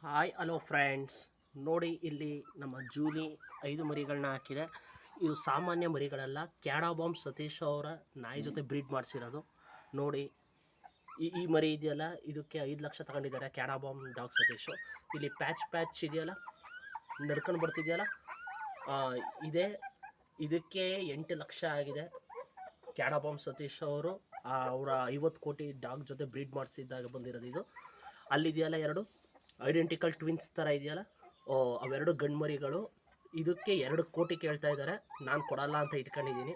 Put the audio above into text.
Hi hello friends, ನೋಡಿ ಇಲ್ಲಿ ನಮ್ಮ ಜೂಲಿ 5 ಮರಿಗಳನ್ನ ಹಾಕಿದೆ. ಇದು ಸಾಮಾನ್ಯ ಮರಿಗಳಲ್ಲ, ಕ್ಯಾಡಾ ಬಾಂಬ್ ಸತೀಶ್ ಅವರ ನಾಯಿ ಜೊತೆ ಬ್ರೀಡ್ ಮಾಡಿಸಿರೋದು. ನೋಡಿ ಈ ಮರಿ ಇದೆಯಲ್ಲ, ಇದಕ್ಕೆ 5 ಲಕ್ಷ ತಗೊಂಡಿದ್ದಾರೆ ಕ್ಯಾಡಾ ಬಾಂಬ್ ಡಾಗ್ ಸತೀಶು. ಇಲ್ಲಿ ಪ್ಯಾಚ್ ಇದೆಯಲ್ಲ, ನಡ್ಕೊಂಡು ಬರ್ತಿದೆಯಲ್ಲ, ಇದಕ್ಕೆ 8 ಲಕ್ಷ ಆಗಿದೆ. ಕ್ಯಾಡಾ ಬಾಂಬ್ ಸತೀಶ್ ಅವರು ಅವರ 50 ಕೋಟಿ ಡಾಗ್ ಜೊತೆ ಬ್ರೀಡ್ ಮಾಡಿಸಿದ್ದಾಗ ಬಂದಿರೋದು ಇದು. ಅಲ್ಲಿದೆಯಲ್ಲ ಎರಡು ಐಡೆಂಟಿಕಲ್ ಟ್ವಿನ್ಸ್ ಥರ ಇದೆಯಲ್ಲ, ಅವೆರಡು ಗಂಡು ಮರಿಗಳು. ಇದಕ್ಕೆ 2 ಕೋಟಿ ಕೇಳ್ತಾ ಇದ್ದಾರೆ. ನಾನು ಕೊಡಲ್ಲ ಅಂತ ಇಟ್ಕೊಂಡಿದ್ದೀನಿ.